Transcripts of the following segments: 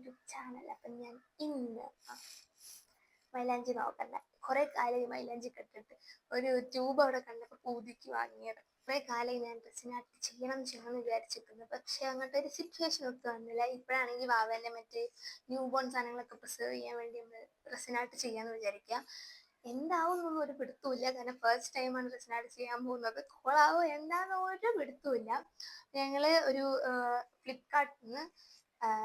YouTube channel. അപ്പം ഞാൻ ഇന്ന് മൈലാഞ്ചി നോക്കണ്ട, കുറെ കാലം മൈലാഞ്ചി കെട്ടിട്ട് ഒരു ട്യൂബ് അവിടെ കണ്ടപ്പോൾ പൂതിക്ക് വാങ്ങിയത്. കുറെ കാലം ഞാൻ ഡ്രസ്സിനകത്ത് ചെയ്യണം എന്ന് വിചാരിച്ചിരിക്കുന്നു. പക്ഷെ അങ്ങോട്ട് ഒരു സിറ്റുവേഷൻ ഒത്തു വന്നില്ല. ഇപ്പോഴാണെങ്കിൽ വാവൻ്റെ മറ്റേ ന്യൂ ബോൺ സാധനങ്ങളൊക്കെ പ്രിസർവ് ചെയ്യാൻ വേണ്ടി നമ്മൾ ഡ്രസ്സിനകത്ത് ചെയ്യാന്ന് വിചാരിക്കുക. എന്താവും എന്നൊന്നും ഒരു പിടുത്തമില്ല. കാരണം ഫസ്റ്റ് ടൈമാണ് ഡ്രസ്സിനകത്ത് ചെയ്യാൻ പോകുന്നത്. കോളാവോ എന്താണെന്ന് ഒരു പിടുത്തമില്ല. ഞങ്ങൾ ഒരു ഫ്ലിപ്കാർട്ടിൽ നിന്ന്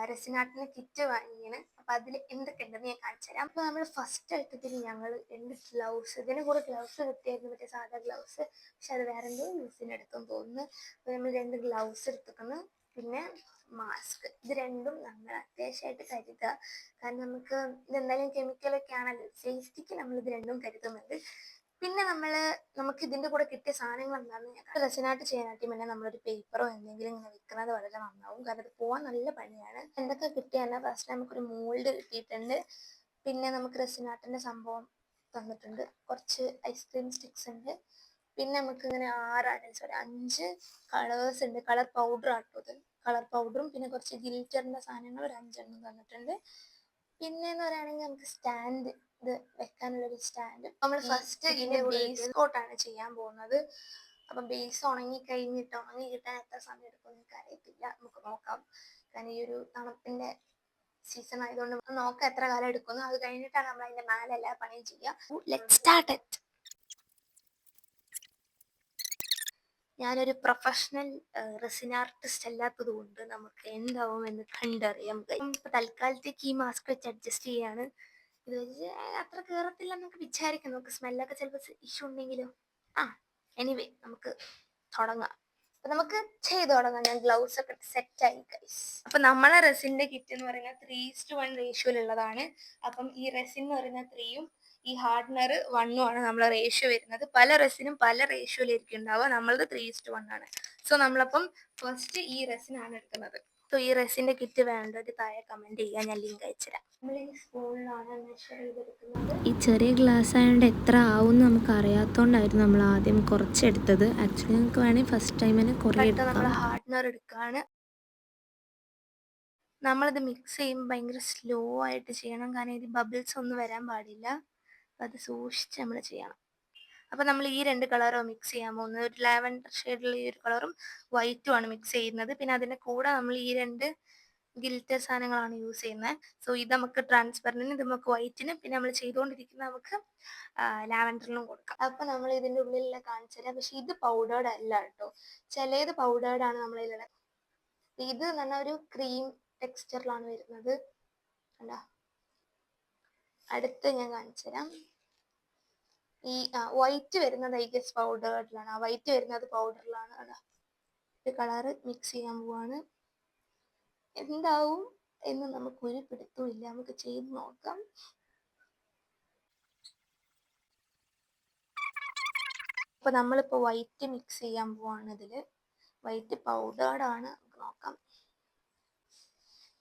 റെസിനാട്ടിന് കിറ്റ് വാങ്ങിയാണ്. അപ്പം അതിൽ എന്തൊക്കെ ഉണ്ടെന്ന് ഞാൻ കാണിച്ചു തരാം. അപ്പോൾ നമ്മൾ ഫസ്റ്റ് ഐറ്റത്തിൽ ഞങ്ങൾ 2 ഗ്ലൗസ്, ഇതിന് കൂടെ ഗ്ലൗസ് കിട്ടിയായിരുന്നു, മറ്റേ സാധാ ഗ്ലൗസ്. പക്ഷെ അത് വേറെ എന്തോ യൂസിന് എടുത്തെന്ന് തോന്നുന്നു. അപ്പോൾ നമ്മൾ 2 ഗ്ലൗസ് എടുത്തിക്കുന്നു. പിന്നെ മാസ്ക്, ഇത് രണ്ടും നമ്മൾ അത്യാവശ്യമായിട്ട് കരുതുക. കാരണം ഇതെന്തായാലും കെമിക്കലൊക്കെ ആണല്ലോ, സേഫ്റ്റിക്ക് നമ്മളിത് രണ്ടും കരുതുന്നുണ്ട്. പിന്നെ നമുക്ക് ഇതിൻ്റെ കൂടെ കിട്ടിയ സാധനങ്ങൾ എന്താണെന്ന് ഞാൻ റെസിനായിട്ട് ചെയ്യാനായിട്ട് പിന്നെ നമ്മളൊരു പേപ്പറോ എന്തെങ്കിലും ഇങ്ങനെ വെക്കുന്നത് വളരെ നന്നാവും. കാരണം ഇത് പോകാൻ നല്ല പണിയാണ്. എന്തൊക്കെ കിട്ടിയാൽ ഫസ്റ്റ് നമുക്കൊരു മോൾഡ് കിട്ടിയിട്ടുണ്ട്. പിന്നെ നമുക്ക് റെസിനാട്ടിൻ്റെ സംഭവം തന്നിട്ടുണ്ട്. കുറച്ച് ഐസ്ക്രീം സ്റ്റിക്സ് ഉണ്ട്. പിന്നെ നമുക്ക് ഇങ്ങനെ 5 കളേഴ്സ് ഉണ്ട്. കളർ പൗഡർ ആട്ടത്, കളർ പൗഡറും പിന്നെ കുറച്ച് ഗിൽറ്ററിൻ്റെ സാധനങ്ങൾ ഒരു 5 എണ്ണം തന്നിട്ടുണ്ട്. പിന്നെന്ന് പറയുകയാണെങ്കിൽ നമുക്ക് സ്റ്റാൻഡ്, ഇത് വെക്കാനുള്ളൊരു സ്റ്റാൻഡ്. നമ്മൾ ഫസ്റ്റ് ഇതിൻ്റെ ബേസ് കോട്ടാണ് ചെയ്യാൻ പോകുന്നത്. അപ്പം ബേസ് ഉണങ്ങി കിട്ടാൻ എത്ര സമയം എടുക്കും എനിക്ക് അറിയത്തില്ല. നമുക്ക് നോക്കാം. കാരണം ഈ ഒരു തണുപ്പിൻ്റെ സീസൺ ആയതുകൊണ്ട് നമുക്ക് നോക്കാം എത്ര കാലം എടുക്കുന്നു. അത് കഴിഞ്ഞിട്ടാണ് നമ്മൾ അതിൻ്റെ മേലെ എല്ലാ പണിയും ചെയ്യുക. Let's start it. ഞാനൊരു പ്രൊഫഷണൽ റെസിൻ ആർട്ടിസ്റ്റ് അല്ലാത്തത് കൊണ്ട് നമുക്ക് എന്താവും എന്ന് കണ്ടറിയാം. ഇപ്പം തൽക്കാലത്തേക്ക് ഈ മാസ്ക് വെച്ച് അഡ്ജസ്റ്റ് ചെയ്യാണ്. ഇത് വെച്ച് അത്ര കയറത്തില്ല എന്നൊക്കെ വിചാരിക്കാം. നമുക്ക് സ്മെല്ലൊക്കെ ചിലപ്പോൾ ഇഷ്യൂ ഉണ്ടെങ്കിലോ. എനിവേ നമുക്ക് തുടങ്ങാം. അപ്പം നമുക്ക് ചെയ്ത് തുടങ്ങാം. ഞാൻ ഗ്ലൗസ് ഒക്കെ സെറ്റായി ഗൈസ്. അപ്പം നമ്മളെ റെസിൻ്റെ കിറ്റ് എന്ന് പറയുന്നത് 3:1 റേഷ്യോയിലുള്ളതാണ്. അപ്പം ഈ റെസിൻ എന്ന് പറയുന്നത് 3ഉം ഈ ഹാർഡ്നർ 1ഉം ആണ് നമ്മളെ റേഷ്യോ വരുന്നത്. പല റെസിനും പല റേഷ്യോയിലായിരിക്കും ഉണ്ടാവുക. നമ്മളത് 3:1 ആണ്. സോ നമ്മളപ്പം ഫസ്റ്റ് ഈ റെസിനാണ് എടുക്കുന്നത്. സോ ഈ റെസിൻ്റെ കിറ്റ് വേണ്ടത് താഴെ കമൻറ്റ് ചെയ്യുക, ഞാൻ ലിങ്ക് അയച്ചുതരാം. നമ്മൾ ഈ സ്പൂണിലാണ് മെഷർ ചെയ്തെടുക്കുന്നത്. ഈ ചെറിയ ഗ്ലാസ് ആയതുകൊണ്ട് എത്ര ആവും എന്ന് നമുക്ക് അറിയാത്തതുകൊണ്ടായിരുന്നു നമ്മൾ ആദ്യം കുറച്ചെടുത്തത്. ആക്ച്വലി നമുക്ക് വേണമെങ്കിൽ ഫസ്റ്റ് ടൈം തന്നെ കുറേ എടുക്കാം. നമ്മൾ ഹാർഡ്നർ എടുക്കുകയാണ്. നമ്മളിത് മിക്സ് ചെയ്യുമ്പോൾ ഭയങ്കര സ്ലോ ആയിട്ട് ചെയ്യണം. കാരണം ഇത് ബബിൾസ് ഒന്നും വരാൻ പാടില്ല. അപ്പം അത് സൂക്ഷിച്ച് നമ്മൾ ചെയ്യണം. അപ്പം നമ്മൾ ഈ 2 കളറും മിക്സ് ചെയ്യാൻ പോകുന്നത്. ഒരു ലാവൻഡർ ഷെയ്ഡിലുള്ള ഈ ഒരു കളറും വൈറ്റും ആണ് മിക്സ് ചെയ്യുന്നത്. പിന്നെ അതിൻ്റെ കൂടെ നമ്മൾ ഈ 2 ഗിൽറ്റർ സാധനങ്ങളാണ് യൂസ് ചെയ്യുന്നത്. സോ ഇത് നമുക്ക് ട്രാൻസ്പെറൻറ്റിന്, ഇത് നമുക്ക് വൈറ്റിനും, പിന്നെ നമ്മൾ ചെയ്തുകൊണ്ടിരിക്കുന്ന നമുക്ക് ലാവൻഡറിലും കൊടുക്കാം. അപ്പം നമ്മൾ ഇതിൻ്റെ ഉള്ളിലെല്ലാം കാണിച്ചു തരാം. പക്ഷെ ഇത് പൗഡേർഡ് അല്ല കേട്ടോ. ചിലത് പൗഡേർഡ് ആണ് നമ്മളിലുള്ള. ഇത് എന്ന് ഒരു ക്രീം ടെക്സ്ചറിലാണ് വരുന്നത്. കണ്ടോ? അടുത്ത് ഞാൻ കാണിച്ചു തരാം. ഈ വൈറ്റ് വരുന്നത് ഐ ഗസ് പൗഡേർഡിലാണ്. വൈറ്റ് വരുന്നത് പൗഡറിലാണ്. അതാ ഒരു കളറ് മിക്സ് ചെയ്യാൻ പോവാണ്. എന്താവും എന്ന് നമുക്കൊരു പിടുത്തവും ഇല്ല. നമുക്ക് ചെയ്ത് നോക്കാം. അപ്പോൾ നമ്മളിപ്പോൾ വൈറ്റ് മിക്സ് ചെയ്യാൻ പോവാണ്. ഇതിൽ വൈറ്റ് പൗഡേർഡാണ്. നമുക്ക് നോക്കാം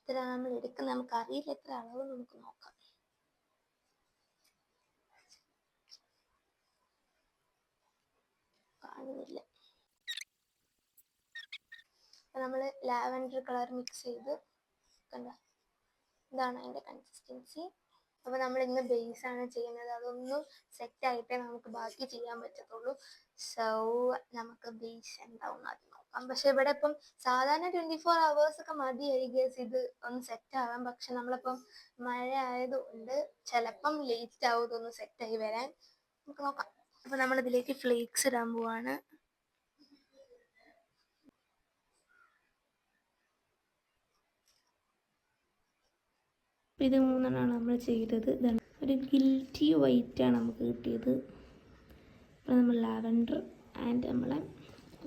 എത്ര നമ്മൾ എടുക്കുന്നത്. നമുക്ക് അറിയില്ല എത്ര അളവ്. നമുക്ക് നോക്കാം. കാണുന്നില്ല. അപ്പം നമ്മൾ ലാവൻഡർ കളർ മിക്സ് ചെയ്ത് കണ്ട, ഇതാണ് അതിൻ്റെ കൺസിസ്റ്റൻസി. അപ്പോൾ നമ്മൾ ഇന്ന് ബേസാണ് ചെയ്യുന്നത്. അതൊന്നും സെറ്റായിട്ടേ നമുക്ക് ബാക്കി ചെയ്യാൻ പറ്റത്തുള്ളൂ. സോ നമുക്ക് ബേസ് എന്താവും ആദ്യം നോക്കാം. പക്ഷെ ഇവിടെ ഇപ്പം സാധാരണ 24 hours ഒക്കെ മതി ഐ ഗസ് ഇത് ഒന്ന് സെറ്റ് ആവാൻ. പക്ഷെ നമ്മളിപ്പം മഴ ആയതുകൊണ്ട് ചിലപ്പം ലേറ്റ് ആവും ഇതൊന്ന് സെറ്റായി വരാൻ. നമുക്ക് നോക്കാം. അപ്പോൾ നമ്മളിതിലേക്ക് ഫ്ലേക്സ് ഇടാൻ പോവാണ്. ഇത് 3 നമ്മൾ ചെയ്തത്. ഇതാണ് ഒരു ഗിൽറ്റി വൈറ്റാണ് നമുക്ക് കിട്ടിയത്. അപ്പോൾ നമ്മൾ ലാവൻഡർ ആൻഡ് നമ്മളെ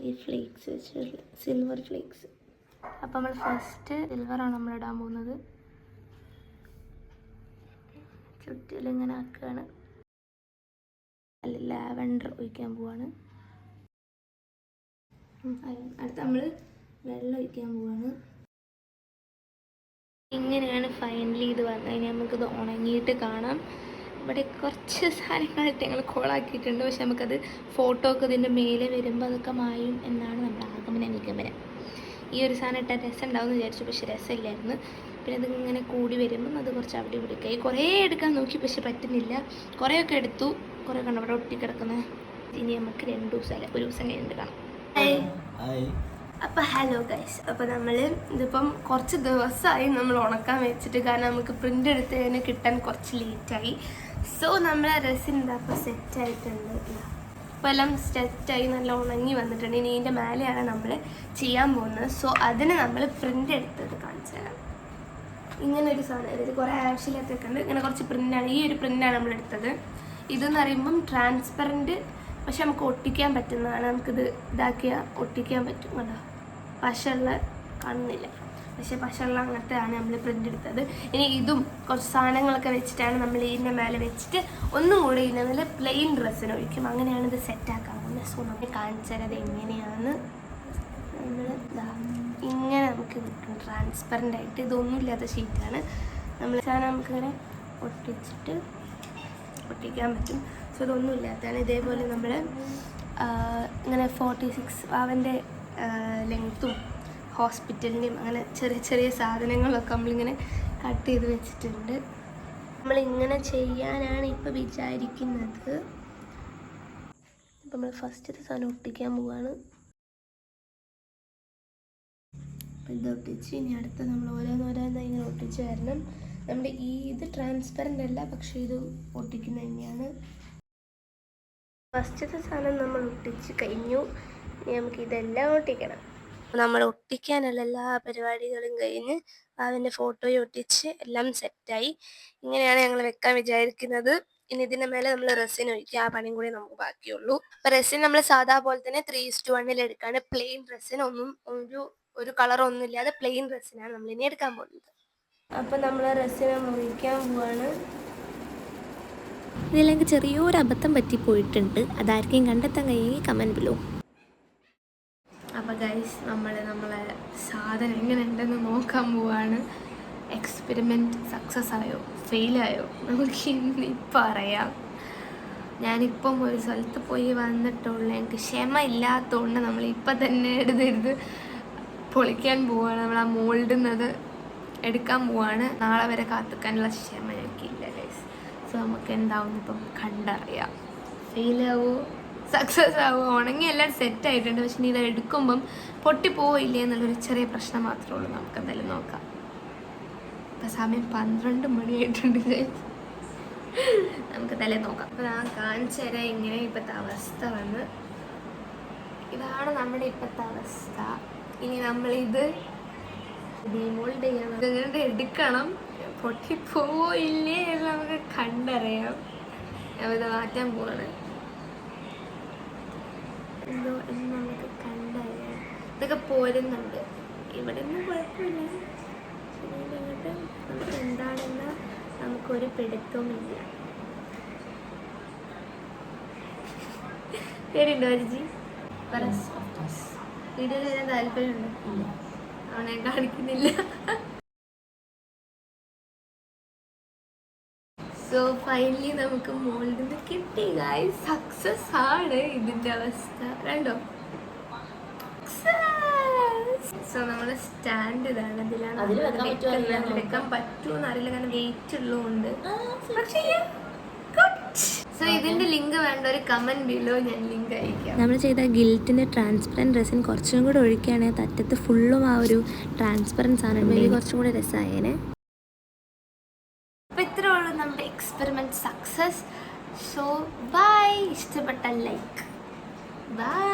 ഈ ഫ്ലേക്സ് വെച്ചിട്ടുള്ള സിൽവർ ഫ്ലേക്സ്. അപ്പോൾ നമ്മൾ ഫസ്റ്റ് സിൽവറാണ് നമ്മൾ ഇടാൻ പോകുന്നത്. ചുറ്റിലിങ്ങനെ ആക്കുകയാണ്. അല്ല, ലാവൻഡർ ഒഴിക്കാൻ പോവാണ്. അടുത്ത് നമ്മൾ വെള്ളം ഒഴിക്കാൻ പോവാണ്. ഇങ്ങനെയാണ് ഫൈനലി ഇത് വന്നു കഴിഞ്ഞാൽ നമുക്കിത് ഉണങ്ങിയിട്ട് കാണാം. ഇവിടെ കുറച്ച് സാധനങ്ങളായിട്ട് ഞങ്ങൾ കോളാക്കിയിട്ടുണ്ട്. പക്ഷെ നമുക്കത് ഫോട്ടോ ഒക്കെ ഇതിൻ്റെ മേലെ വരുമ്പോൾ അതൊക്കെ മായും എന്നാണ് നമ്മുടെ ആഗമന നിഗമനം. ഈ ഒരു സാധനം ഇട്ടാൽ രസം ഉണ്ടാവും എന്ന് വിചാരിച്ചു, പക്ഷെ രസമില്ലായിരുന്നു. പിന്നെ അതിങ്ങനെ കൂടി വരുമ്പം അത് കുറച്ച് അവിടെ ഇവിടെയൊക്കെ കുറേ എടുക്കാൻ നോക്കി, പക്ഷെ പറ്റുന്നില്ല. കുറേയൊക്കെ എടുത്തു, കുറേ കണ്ടു അവിടെ ഒട്ടിക്കിടക്കുന്നത്. ഇനി നമുക്ക് 2 ദിവസമല്ല, ഒരു ദിവസം കഴിഞ്ഞിട്ട് കാണാം. അപ്പോൾ ഹലോ ഗൈസ്, അപ്പോൾ നമ്മൾ ഇതിപ്പം കുറച്ച് ദിവസമായി നമ്മൾ ഉണക്കാൻ വെച്ചിട്ട്, കാരണം നമുക്ക് പ്രിൻ്റ് എടുത്തതിന് കിട്ടാൻ കുറച്ച് ലേറ്റായി. സോ നമ്മളെ റെസിൻ ഇപ്പോൾ സെറ്റായിട്ടുണ്ട്. ഇപ്പോൾ എല്ലാം സെറ്റായി നല്ല ഉണങ്ങി വന്നിട്ടുണ്ട്. ഇനി ഇതിൻ്റെ മേലെയാണ് നമ്മൾ ചെയ്യാൻ പോകുന്നത്. സോ അതിന് നമ്മൾ പ്രിൻ്റ് എടുത്തത് കാണിച്ചു തരാം. ഇങ്ങനൊരു സാധനം, അതായത് കുറേ ആവശ്യമില്ലാത്തൊക്കെ ഉണ്ട്. ഇങ്ങനെ കുറച്ച് പ്രിൻ്റാണ്, ഈ ഒരു പ്രിൻ്റാണ് നമ്മൾ എടുത്തത്. ഇതെന്ന് പറയുമ്പം ട്രാൻസ്പെറൻറ്റ്, പക്ഷെ നമുക്ക് ഒട്ടിക്കാൻ പറ്റുന്നതാണ്. നമുക്കിത് ഇതാക്കിയാൽ ഒട്ടിക്കാൻ പറ്റും. കണ്ടോ, പശയുള്ള കാണുന്നില്ല, പക്ഷേ പശയുള്ള അങ്ങനത്തെ ആണ് നമ്മൾ പ്രിൻ്റ് എടുത്തത്. ഇനി ഇതും കുറച്ച് സാധനങ്ങളൊക്കെ വെച്ചിട്ടാണ് നമ്മൾ ഇതിൻ്റെ മേലെ വെച്ചിട്ട് ഒന്നും കൂടി ഇതിൻ്റെ മേലെ പ്ലെയിൻ ഡ്രസ്സിന് ഒഴിക്കും. അങ്ങനെയാണ് ഇത് സെറ്റാക്കാൻ പോകുന്നത്. സോ നമുക്ക് കാണിച്ചാൽ എങ്ങനെയാണ് നമ്മൾ ഇങ്ങനെ നമുക്ക് കിട്ടും ട്രാൻസ്പെറൻ്റ് ആയിട്ട്. ഇതൊന്നും ഇല്ലാത്ത ഷീറ്റാണ്. നമ്മൾ സാധനം നമുക്കിങ്ങനെ ഒട്ടിക്കാൻ പറ്റും. സോ ഇതൊന്നും ഇല്ലാത്തതാണ്. ഇതേപോലെ നമ്മൾ ഇങ്ങനെ 46 അവൻ്റെ ലെങ്ത്തും ഹോസ്പിറ്റലിൻ്റെയും അങ്ങനെ ചെറിയ ചെറിയ സാധനങ്ങളൊക്കെ നമ്മളിങ്ങനെ കട്ട് ചെയ്ത് വെച്ചിട്ടുണ്ട്. നമ്മളിങ്ങനെ ചെയ്യാനാണ് ഇപ്പോൾ വിചാരിക്കുന്നത്. ഇപ്പം നമ്മൾ ഫസ്റ്റത്തെ സാധനം ഒട്ടിക്കാൻ പോവുകയാണ്. അപ്പം ഇത് ഒട്ടിച്ച് ഇനി അടുത്ത നമ്മൾ ഓരോന്നോരോന്നായി ഇങ്ങനെ ഒട്ടിച്ച് വരണം. നമ്മുടെ ഇത് ട്രാൻസ്പെറൻ്റ് അല്ല, പക്ഷേ ഇത് ഒട്ടിക്കുന്നത് തന്നെയാണ്. ഫസ്റ്റത്തെ സാധനം നമ്മൾ ഒട്ടിച്ച് കഴിഞ്ഞു. ഇനി നമുക്ക് ഇതെല്ലാം ഒട്ടിക്കണം. നമ്മൾ ഒട്ടിക്കാനുള്ള എല്ലാ പരിപാടികളും കഴിഞ്ഞ് അതിൻ്റെ ഫോട്ടോയും ഒട്ടിച്ച് എല്ലാം സെറ്റായി. ഇങ്ങനെയാണ് ഞങ്ങൾ വെക്കാൻ വിചാരിക്കുന്നത്. ഇനി ഇതിൻ്റെ മേലെ നമ്മൾ റെസിൻ ഒഴിക്കുക. ആ പണിയും കൂടി നമുക്ക് ബാക്കിയുള്ളൂ. അപ്പോൾ റെസിൻ നമ്മൾ സാധാ പോലെ തന്നെ 3:1 എടുക്കാണ്. പ്ലെയിൻ റെസിൻ, ഒരു കളറൊന്നും ഇല്ലാതെ പ്ലെയിൻ റെസിനാണ് നമ്മൾ ഇനി എടുക്കാൻ പോകുന്നത്. അപ്പോൾ നമ്മൾ റെസിൻ ഒഴിക്കാൻ പോവാണ്. ഇതിലേക്ക് ചെറിയൊരു അബദ്ധം പറ്റിപ്പോയിട്ടുണ്ട്. അതായിരിക്കും കണ്ടെത്താൻ കഴിയുമെങ്കിൽ കമൻറ്റ് ബിലോ. അപ്പോൾ ഗൈസ്, നമ്മളെ സാധനം എങ്ങനെ ഉണ്ടെന്ന് നോക്കാൻ പോവാണ്. എക്സ്പെരിമെൻറ്റ് സക്സസ് ആയോ ഫെയിലായോ നമുക്ക് ഇന്നിപ്പോൾ അറിയാം. ഞാനിപ്പം ഒരു സ്ഥലത്ത് പോയി വന്നിട്ടുള്ളൂ. എനിക്ക് ക്ഷമ ഇല്ലാത്തതുകൊണ്ട് നമ്മളിപ്പം തന്നെ എടുത്ത് പൊളിക്കാൻ പോവാണ്. നമ്മൾ ആ മോൾഡുന്നത് എടുക്കാൻ പോവാണ്. നാളെ വരെ കാത്തിക്കാനുള്ള ക്ഷമ എനിക്കില്ല ഗൈസ്. സോ നമുക്ക് എന്താവും ഇപ്പം കണ്ടറിയാം. ഫെയിലാവോ സക്സസ് ആവുമോ? ഉണങ്ങി എല്ലാം സെറ്റായിട്ടുണ്ട്, പക്ഷെ ഇനി ഇത് എടുക്കുമ്പം പൊട്ടിപ്പോയില്ലേ എന്നുള്ളൊരു ചെറിയ പ്രശ്നം മാത്രമേ ഉള്ളൂ. നമുക്ക് എന്തായാലും നോക്കാം. ഇപ്പം സമയം 12 മണിയായിട്ടുണ്ട്. നമുക്ക് എന്തായാലും നോക്കാം. അപ്പോൾ ഞാൻ കാണിച്ചു തരാം ഇങ്ങനെ ഇപ്പോഴത്തെ അവസ്ഥ വന്ന്. ഇതാണ് നമ്മുടെ ഇപ്പോഴത്തെ അവസ്ഥ. ഇനി നമ്മളിത് ഡിമോൾഡ് ചെയ്യണം, ഇതുകൊണ്ട് എടുക്കണം. പൊട്ടിപ്പോയില്ലേ എന്ന് നമുക്ക് കണ്ടറിയാം. ഞാനിത് മാറ്റാൻ പോവാണ്. എന്തോ എന്ന് നമുക്ക് കണ്ടറിയാം. ഇതൊക്കെ പോരുന്നുണ്ട്. ഇവിടെ ഒന്നും കുഴപ്പമില്ല. അങ്ങോട്ട് നമുക്ക് എന്താണെന്ന് നമുക്കൊരു പിടുത്തവുമില്ല. പേരുണ്ടോ അരിജി? വീഡിയോയിൽ വരാൻ താല്പര്യമുണ്ട്. അവനെ കാണിക്കുന്നില്ല. സോ ഫൈനലി നമുക്ക് മോൾഡിന് കിട്ടി ഗൈസ്. സക്സസ് ആണ് ഇതിൻ്റെ അവസ്ഥ. കണ്ടോ? സോ നമ്മുടെ സ്റ്റാൻഡ് ഇതാണ്. ഇതിലാണ് വെക്കാൻ പറ്റുമെന്ന് അറിയില്ല, കാരണം വെയിറ്റ് ഉള്ളതുകൊണ്ട്. പക്ഷേ സോ ഇതിൻ്റെ ലിങ്ക് വേണ്ട ഒരു കമൻറ്റ് ബിലോ ഞാൻ ലിങ്ക് അയക്കാം. നമ്മൾ ചെയ്ത ഗിൽറ്റിൻ്റെ ട്രാൻസ്പെറൻറ്റ് റെസിൻ കുറച്ചും കൂടെ ഒഴിക്കുകയാണെങ്കിൽ തറ്റത്ത് ഫുള്ളും ആ ഒരു ട്രാൻസ്പെറൻസ് ആണ്. വലിയ കുറച്ചും കൂടെ രസമായേനെ. അപ്പോൾ ഇത്രേ ഉള്ളൂ നമ്മുടെ എക്സ്പെരിമെൻറ്റ് സക്സസ്. So bye. ഇഷ്ടപ്പെട്ട ലൈക്ക്. ബൈ.